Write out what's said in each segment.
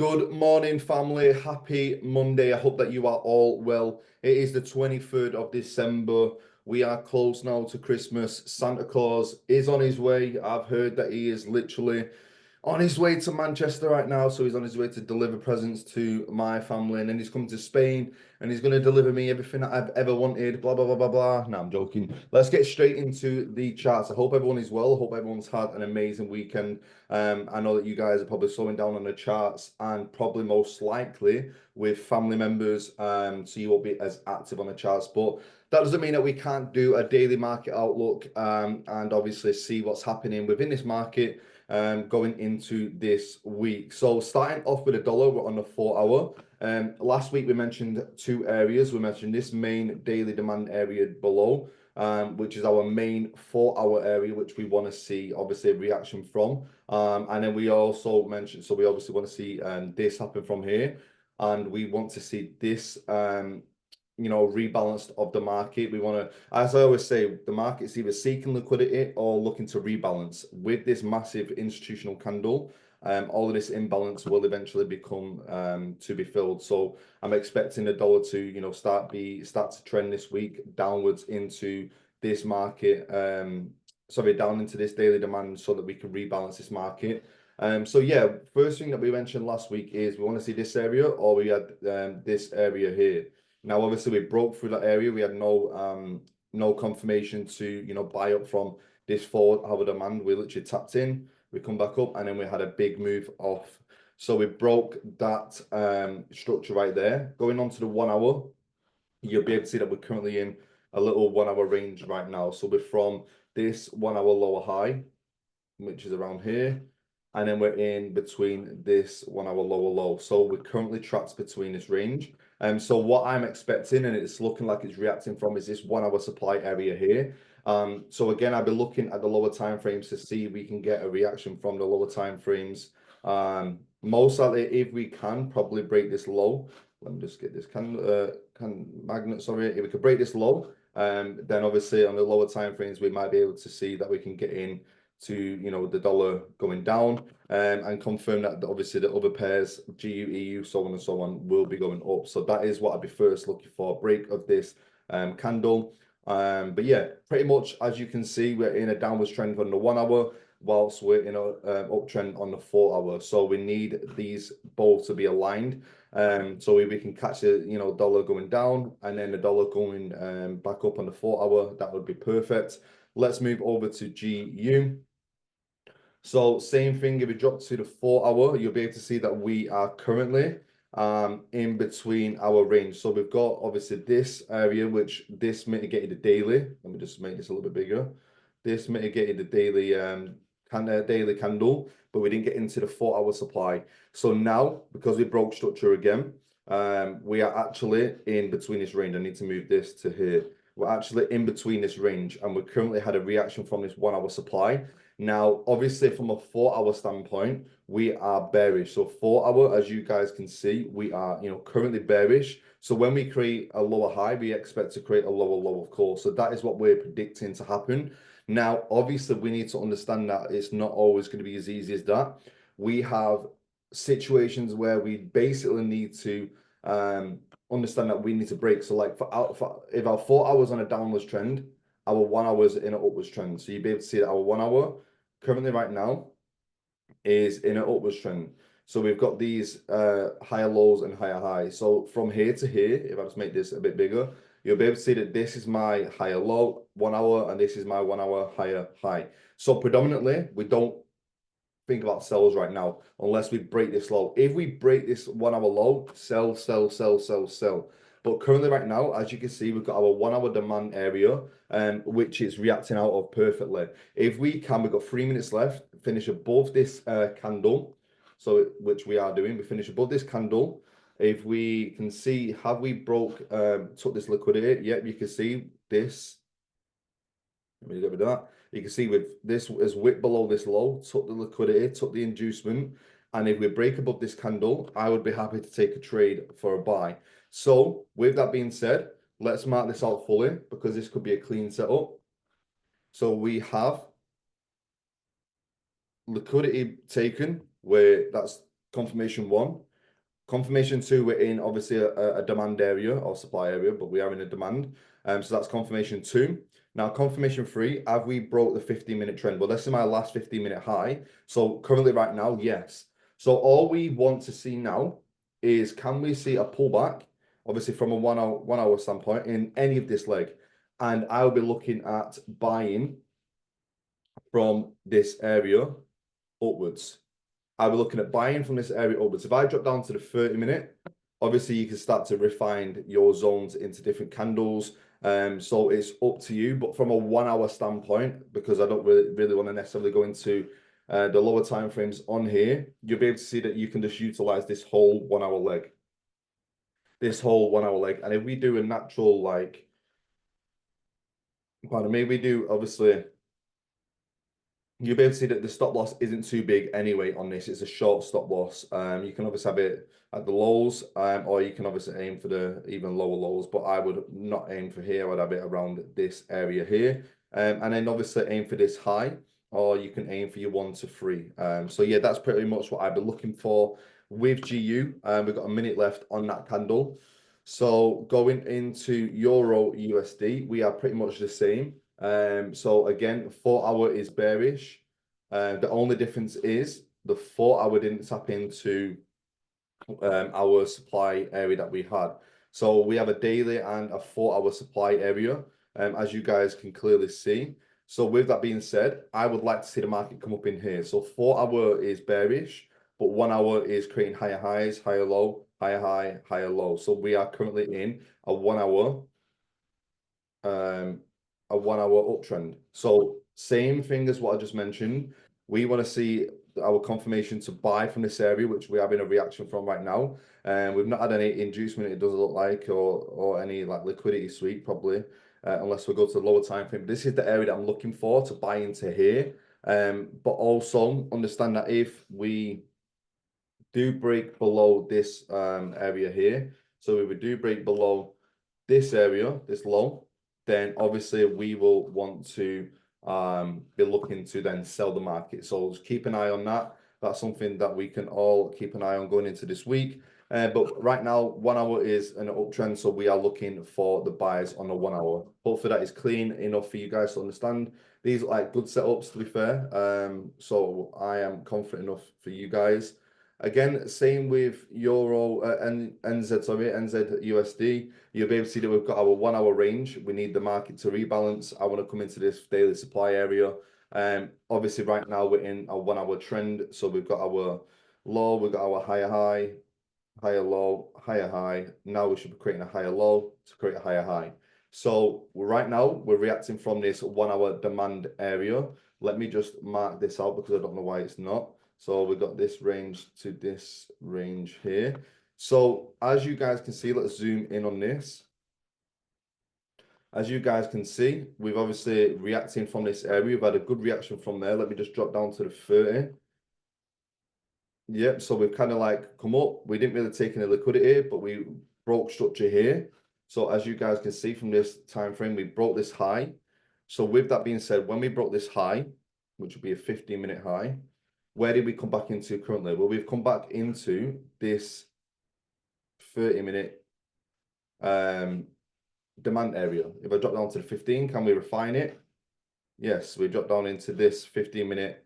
Good morning, family. Happy Monday. I hope that you are all well. It is the 23rd of December. We are close now to Christmas. Santa Claus is on his way. I've heard that he is literally on his way to Manchester right now. So he's on his way to deliver presents to my family. And then he's coming to Spain and he's going to deliver me everything that I've ever wanted. Blah, blah, blah, blah, blah. No, I'm joking. Let's get straight into the charts. I hope everyone is well. I hope everyone's had an amazing weekend. I know that you guys are probably slowing down on the charts and probably most likely with family members. So you won't be as active on the charts. But that doesn't mean that we can't do a daily market outlook and obviously see what's happening within this market going into this week. So starting off with the dollar, we're on the 4 hour. Last week we mentioned two areas. We mentioned this main daily demand area below, which is our main 4 hour area, which we want to see obviously a reaction from. And then we also mentioned, so we obviously want to see this happen from here, and we want to see this rebalanced of the market. We want to, as I always say, the market's either seeking liquidity or looking to rebalance. With this massive institutional candle, all of this imbalance will eventually become to be filled. So I'm expecting the dollar to, start to trend this week downwards into this market. Down into this daily demand so that we can rebalance this market. So yeah, first thing that we mentioned last week is we want to see this area, or we had this area here. Now, obviously, we broke through that area. We had no confirmation to buy up from this forward hour demand. We literally tapped in, we come back up, and then we had a big move off. So we broke that structure right there. Going on to the 1 hour, you'll be able to see that we're currently in a little 1 hour range right now. So we're from this 1 hour lower high, which is around here, and then we're in between this 1 hour lower low. So we're currently trapped between this range. So what I'm expecting, and it's looking like it's reacting from, is this 1 hour supply area here. So again, I'll be looking at the lower time frames to see if we can get a reaction from the lower time frames. Most likely, if we can, probably break this low. Let me just get this magnet. Sorry, if we could break this low, then obviously on the lower time frames, we might be able to see that we can get in to the dollar going down and confirm that obviously the other pairs, GU, EU, so on and so on, will be going up. So that is what I'd be first looking for, break of this candle. But yeah, pretty much as you can see, we're in a downwards trend on the 1 hour, whilst we're in a uptrend on the 4 hour. So we need these both to be aligned. So if we can catch the dollar going down and then the dollar going back up on the 4 hour, that would be perfect. Let's move over to GU. So same thing, if we drop to the 4 hour, you'll be able to see that we are currently in between our range. So we've got obviously this area, which this mitigated the daily. Let me just make this a little bit bigger. This mitigated the daily daily candle, but we didn't get into the 4 hour supply. So now, because we broke structure again, we are actually in between this range. I need to move this to here. We're actually in between this range, and we currently had a reaction from this 1 hour supply. Now, obviously, from a 4 hour standpoint, we are bearish. So 4 hour, as you guys can see, we are currently bearish. So when we create a lower high, we expect to create a lower low, of course. So that is what we're predicting to happen. Now, obviously, we need to understand that it's not always going to be as easy as that. We have situations where we basically need to understand that we need to break. So like if our 4 hours on a downwards trend, our 1 hour is in an upwards trend. So you'll be able to see that our 1 hour currently right now is in an upwards trend. So we've got these higher lows and higher highs. So from here to here, if I just make this a bit bigger, you'll be able to see that this is my higher low 1 hour and this is my 1 hour higher high. So predominantly, we don't think about sells right now unless we break this low. If we break this 1 hour low, sell, sell, sell, sell, sell. But currently right now, as you can see, we've got our 1 hour demand area, which is reacting out of perfectly. If we can, we've got 3 minutes left, finish above this candle, so which we are doing. We finish above this candle. If we can see, have we took this liquidity? Yep, you can see this. Let me get rid of that. You can see with this as wick below this low, took the liquidity, took the inducement. And if we break above this candle, I would be happy to take a trade for a buy. So with that being said, let's mark this out fully because this could be a clean setup. So we have liquidity taken, where that's confirmation 1. Confirmation 2, we're in obviously a demand area or supply area, but we are in a demand. So that's confirmation 2. Now, confirmation 3, have we broke the 15-minute trend? Well, this is my last 15-minute high. So currently right now, yes. So all we want to see now is, can we see a pullback, obviously from a one hour standpoint, in any of this leg? And I'll be looking at buying from this area upwards. I'll be looking at buying from this area upwards. If I drop down to the 30-minute, obviously you can start to refine your zones into different candles. So it's up to you. But from a 1 hour standpoint, because I don't really want to necessarily go into the lower time frames on here, you'll be able to see that you can just utilize this whole 1 hour leg. This whole 1 hour leg. And if we do a natural, like, pardon me, we do obviously, you'll be able to see that the stop loss isn't too big anyway on this. It's a short stop loss. You can obviously have it at the lows, or you can obviously aim for the even lower lows, but I would not aim for here. I would have it around this area here. And then obviously aim for this high, or you can aim for your 1 to 3. So yeah, that's pretty much what I've been looking for with GU. We've got a minute left on that candle. So going into Euro USD, we are pretty much the same. So again, 4 hour is bearish. The only difference is the 4 hour didn't tap into our supply area that we had. So we have a daily and a 4 hour supply area, as you guys can clearly see. So with that being said, I would like to see the market come up in here. So 4 hour is bearish, but 1 hour is creating higher highs, higher low, higher high, higher low. So we are currently in a 1 hour a 1 hour uptrend. So same thing as what I just mentioned. We want to see our confirmation to buy from this area, which we are having a reaction from right now. And we've not had any inducement, it doesn't look like, or any like liquidity sweep probably, unless we go to the lower time frame. This is the area that I'm looking for to buy into here. But also understand that if we do break below this area here, so if we do break below this area, this low, then obviously we will want to be looking to then sell the market. So just keep an eye on that. That's something that we can all keep an eye on going into this week. But right now, 1 hour is an uptrend, so we are looking for the buys on the 1 hour. Hopefully that is clean enough for you guys to understand. These are like good setups, to be fair. So I am confident enough for you guys. Again, same with Euro and NZ USD. You'll be able to see that we've got our 1 hour range. We need the market to rebalance. I want to come into this daily supply area. Obviously, right now we're in a 1 hour trend. So we've got our low, we've got our higher high, higher low, higher high. Now we should be creating a higher low to create a higher high. So right now we're reacting from this 1 hour demand area. Let me just mark this out because I don't know why it's not. So we've got this range to this range here. So as you guys can see, let's zoom in on this. As you guys can see, we've obviously reacting from this area. We've had a good reaction from there. Let me just drop down to the 30. Yep, so we've kind of like come up. We didn't really take any liquidity, but we broke structure here. So as you guys can see from this time frame, we broke this high. So with that being said, when we broke this high, which would be a 15-minute high, where did we come back into currently? Well, we've come back into this 30-minute demand area. If I drop down to the 15, can we refine it? Yes, we drop down into this 15-minute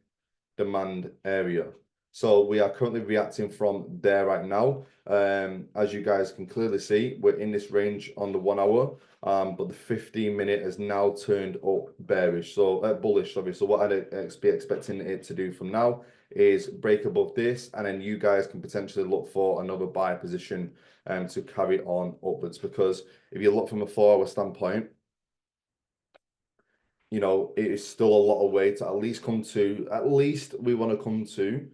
demand area. So we are currently reacting from there right now. As you guys can clearly see, we're in this range on the 1 hour, but the 15-minute has now turned up bearish, so bullish, sorry. So what I'd be expecting it to do from now is break above this, and then you guys can potentially look for another buy position to carry on upwards. Because if you look from a 4 hour standpoint, you know, it is still a lot of way to at least come to, at least we want to come to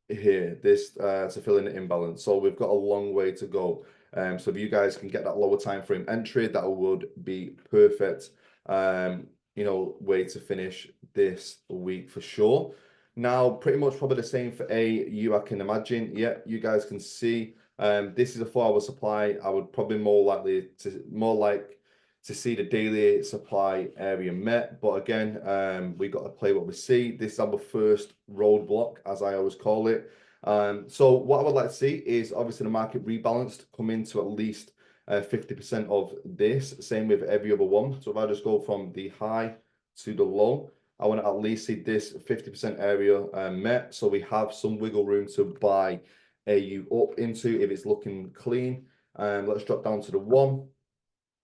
here, this to fill in the imbalance. So we've got a long way to go. So if you guys can get that lower time frame entry, that would be perfect, you know, way to finish this week for sure. Now, pretty much probably the same for AU, I can imagine. Yeah, you guys can see this is a 4 hour supply. I would probably more like to see the daily supply area met. But again, we got to play what we see. This is our first roadblock, as I always call it. So what I would like to see is obviously the market rebalanced, come into at least 50% of this, same with every other one. So if I just go from the high to the low, I want to at least see this 50% area met. So we have some wiggle room to buy AU up into if it's looking clean. Let's drop down to the one.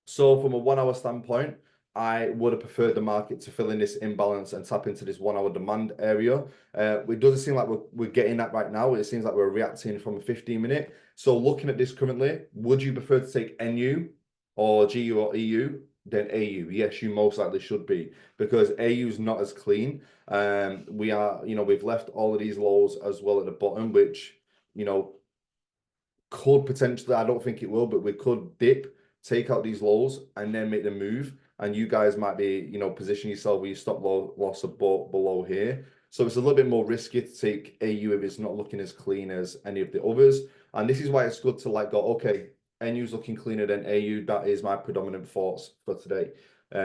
So from a 1 hour standpoint, I would have preferred the market to fill in this imbalance and tap into this 1 hour demand area. It doesn't seem like we're getting that right now. It seems like we're reacting from a 15-minute. So looking at this currently, would you prefer to take NU or GU or EU? Then AU. Yes, you most likely should be, because AU is not as clean. We are, we've left all of these lows as well at the bottom, which, could potentially, I don't think it will, but we could dip, take out these lows, and then make the move. And you guys might be, position yourself where you stop loss above below here. So it's a little bit more risky to take AU if it's not looking as clean as any of the others. And this is why it's good to go, okay, NU's looking cleaner than AU. That is my predominant thoughts for today.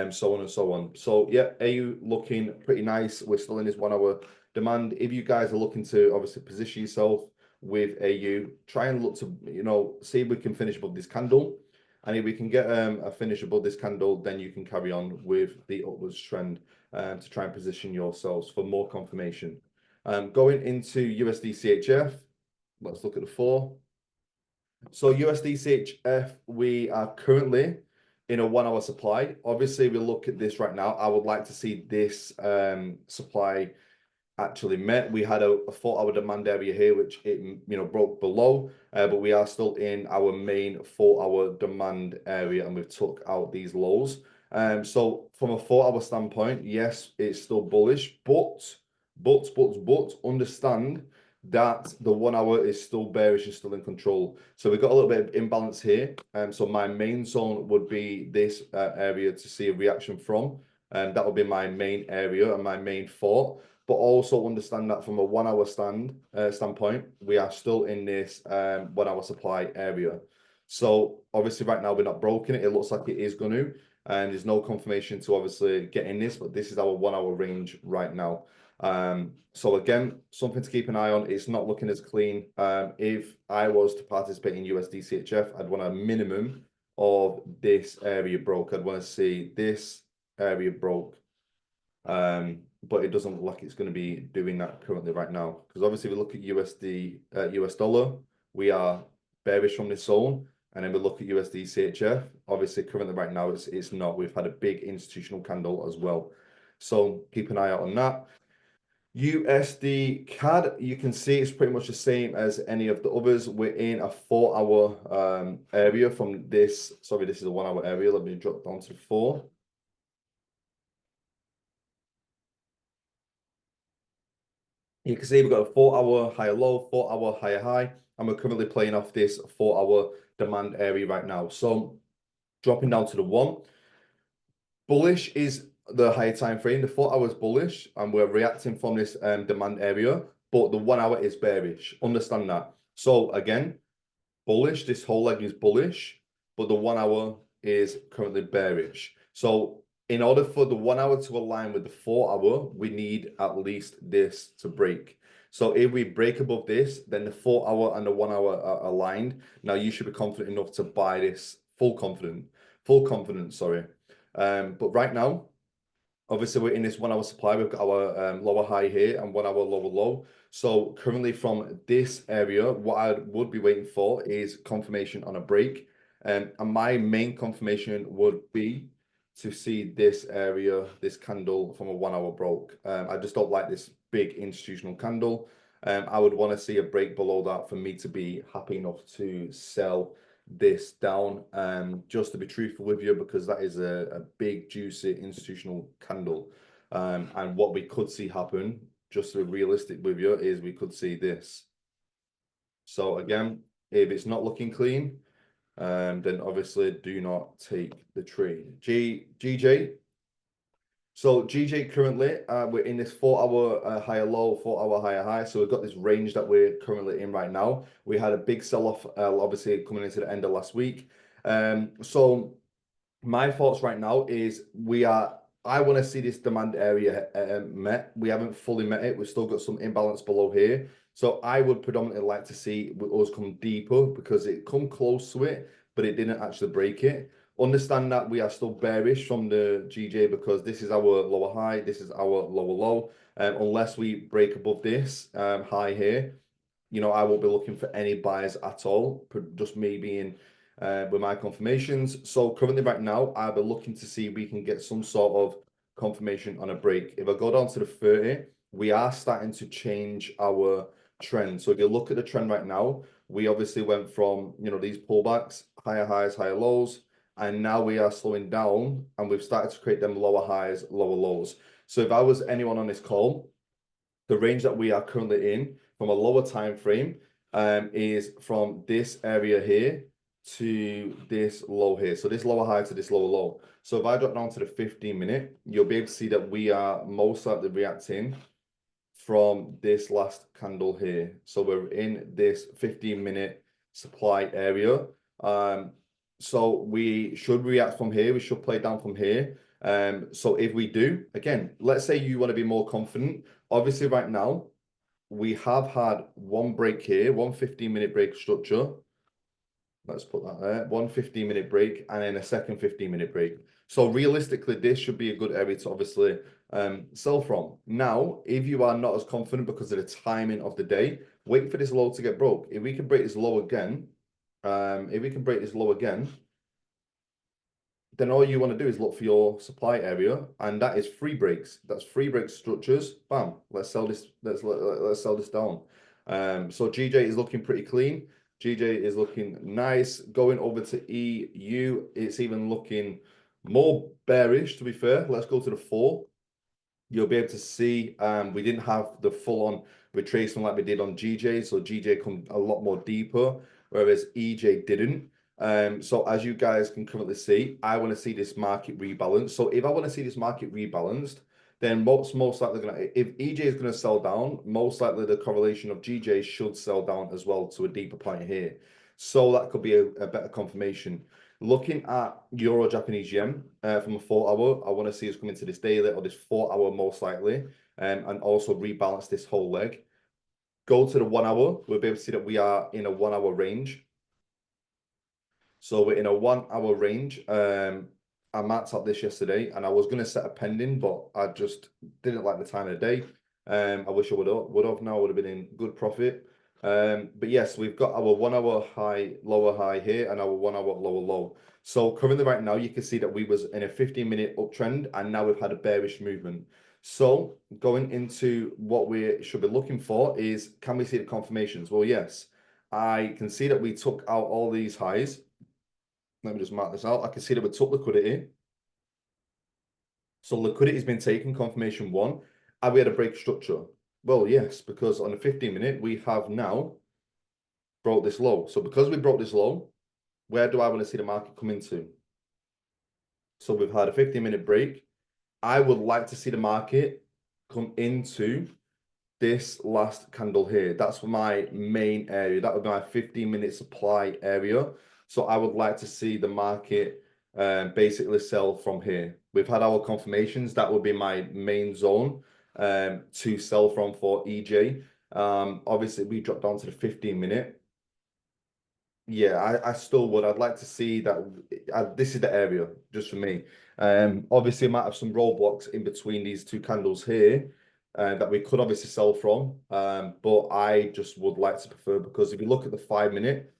So on and so on. So yeah, AU looking pretty nice. We're still in this 1 hour demand. If you guys are looking to obviously position yourself with AU, try and look to, see if we can finish above this candle. And if we can get a finish above this candle, then you can carry on with the upwards trend to try and position yourselves for more confirmation. Going into USD CHF, let's look at the 4. So USD CHF, we are currently in a 1 hour supply. Obviously, we look at this right now. I would like to see this supply actually met. We had a 4 hour demand area here, which it broke below, but we are still in our main 4 hour demand area, and we've took out these lows. So from a 4 hour standpoint, yes, it's still bullish, but understand that the 1 hour is still bearish and still in control. So we've got a little bit of imbalance here. So my main zone would be this area to see a reaction from. And that would be my main area and my main thought. But also understand that from a 1 hour standpoint, we are still in this 1 hour supply area. So obviously right now we're not broken it. It looks like it is going to, and there's no confirmation to obviously get in this, but this is our 1 hour range right now. So again, something to keep an eye on. It's not looking as clean. If I was to participate in USD CHF, I'd want a minimum of this area broke. I'd want to see this area broke. But it doesn't look like it's going to be doing that currently right now. Because obviously we look at USD, US dollar, we are bearish from this zone. And then we look at USD CHF. Obviously currently right now it's not. We've had a big institutional candle as well. So keep an eye out on that. USD CAD, you can see it's pretty much the same as any of the others. We're in a 4 hour area from this. Sorry, this is a 1 hour area. Let me drop down to 4. You can see we've got a 4 hour higher low, 4 hour higher high, and we're currently playing off this 4 hour demand area right now. So dropping down to the 1. Bullish is the higher time frame. The 4 hours bullish, and we're reacting from this demand area, but the 1 hour is bearish. Understand that. So again, bullish, this whole leg is bullish, but the 1 hour is currently bearish. So in order for the 1 hour to align with the 4 hour, we need at least this to break. So if we break above this, then the 4 hour and the 1 hour are aligned. Now you should be confident enough to buy this full confidence, sorry. But right now, obviously we're in this 1 hour supply. We've got our lower high here and 1 hour lower low. So currently from this area, what I would be waiting for is confirmation on a break. And my main confirmation would be to see this area, this candle from a 1 hour broke. I just don't like this big institutional candle. I would want to see a break below that for me to be happy enough to sell this down, just to be truthful with you, because that is a big juicy institutional candle. And what we could see happen, just to be realistic with you, is we could see this. So again, if it's not looking clean, then obviously do not take the trade. GJ. So GJ currently, we're in this 4 hour higher low, 4 hour higher high. So we've got this range that we're currently in right now. We had a big sell-off, obviously coming into the end of last week. So my thoughts right now is I want to see this demand area met. We haven't fully met it. We've still got some imbalance below here. So I would predominantly like to see us come deeper because it come close to it, but it didn't actually break it. Understand that we are still bearish from the GJ because this is our lower high, this is our lower low. Unless we break above this high here, I won't be looking for any buys at all, just me being with my confirmations. So currently right now, I'll be looking to see if we can get some sort of confirmation on a break. If I go down to the 30, we are starting to change our trend. So if you look at the trend right now, we obviously went from, these pullbacks, higher highs, higher lows, and now we are slowing down and we've started to create them lower highs, lower lows. So if I was anyone on this call, the range that we are currently in from a lower time frame is from this area here to this low here. So this lower high to this lower low. So if I drop down to the 15-minute, you'll be able to see that we are most likely reacting from this last candle here. So we're in this 15-minute supply area. So we should react from here. We should play down from here. So if we do, again, let's say you want to be more confident. Obviously, right now, we have had one break here, one 15-minute break structure. Let's put that there. One 15-minute break and then a second 15-minute break. So realistically, this should be a good area to obviously sell from. Now, if you are not as confident because of the timing of the day, wait for this low to get broke. If we can break this low again, then all you want to do is look for your supply area, and that is free breaks. That's free break structures. Bam. Let's sell this. Let's sell this down. So GJ is looking pretty clean. GJ is looking nice. Going over to EU, it's even looking more bearish, to be fair. Let's go to the 4. You'll be able to see we didn't have the full-on retracement like we did on GJ. So GJ come a lot more deeper, whereas EJ didn't. So as you guys can currently see, I want to see this market rebalance. So if I want to see this market rebalanced, then most likely if EJ is going to sell down, most likely the correlation of GJ should sell down as well to a deeper point here. So that could be a better confirmation. Looking at Euro Japanese yen from a 4-hour, I want to see us come into this daily or this 4-hour most likely, and also rebalance this whole leg. Go to the 1-hour, we'll be able to see that we are in a 1-hour range. So we're in a 1-hour range. I marked up this yesterday and I was going to set a pending, but I just didn't like the time of the day. I wish I would have. Now I would have been in good profit. But yes, we've got our 1-hour high, lower high here, and our 1-hour lower low. So currently right now, you can see that we was in a 15-minute uptrend, and now we've had a bearish movement. So going into what we should be looking for is, can we see the confirmations? Well, yes, I can see that we took out all these highs. Let me just mark this out. I can see that we took liquidity. So liquidity has been taken, confirmation 1. And we had a break structure. Well, yes, because on the 15-minute, we have now broke this low. So because we broke this low, where do I want to see the market come into? So we've had a 15-minute break. I would like to see the market come into this last candle here. That's my main area. That would be my 15-minute supply area. So I would like to see the market basically sell from here. We've had our confirmations. That would be my main zone to sell from for EJ. Obviously, we dropped down to the 15-minute. Yeah, I still would. I'd like to see that this is the area just for me. Obviously, I might have some roadblocks in between these two candles here that we could obviously sell from. But I just would like to prefer, because if you look at the 5-minute,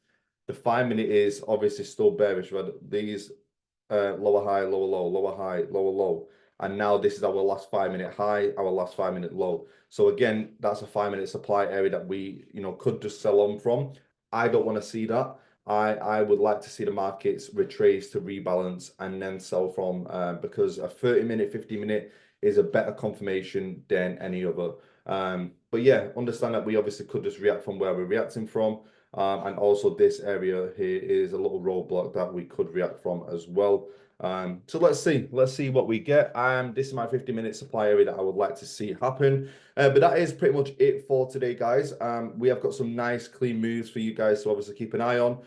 the 5-minute is obviously still bearish. Right? These lower high, lower low, lower high, lower low. And now this is our last 5-minute high, our last 5-minute low. So again, that's a 5-minute supply area that we, could just sell on from. I don't want to see that. I would like to see the markets retrace to rebalance and then sell from because a 30-minute, 50-minute is a better confirmation than any other. But yeah, understand that we obviously could just react from where we're reacting from. And also this area here is a little roadblock that we could react from as well. So let's see what we get. This is my 50-minute supply area that I would like to see happen. But that is pretty much it for today, guys. We have got some nice clean moves for you guys to obviously keep an eye on.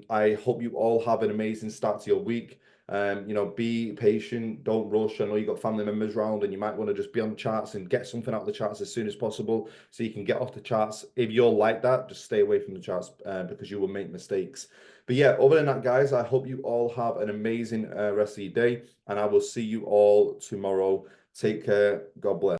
I hope you all have an amazing start to your week. You know, be patient, don't rush. I know you've got family members around and you might want to just be on charts and get something out of the charts as soon as possible so you can get off the charts. If you're like that, just stay away from the charts because you will make mistakes. But yeah, other than that, guys, I hope you all have an amazing rest of your day, and I will see you all tomorrow. Take care. God bless.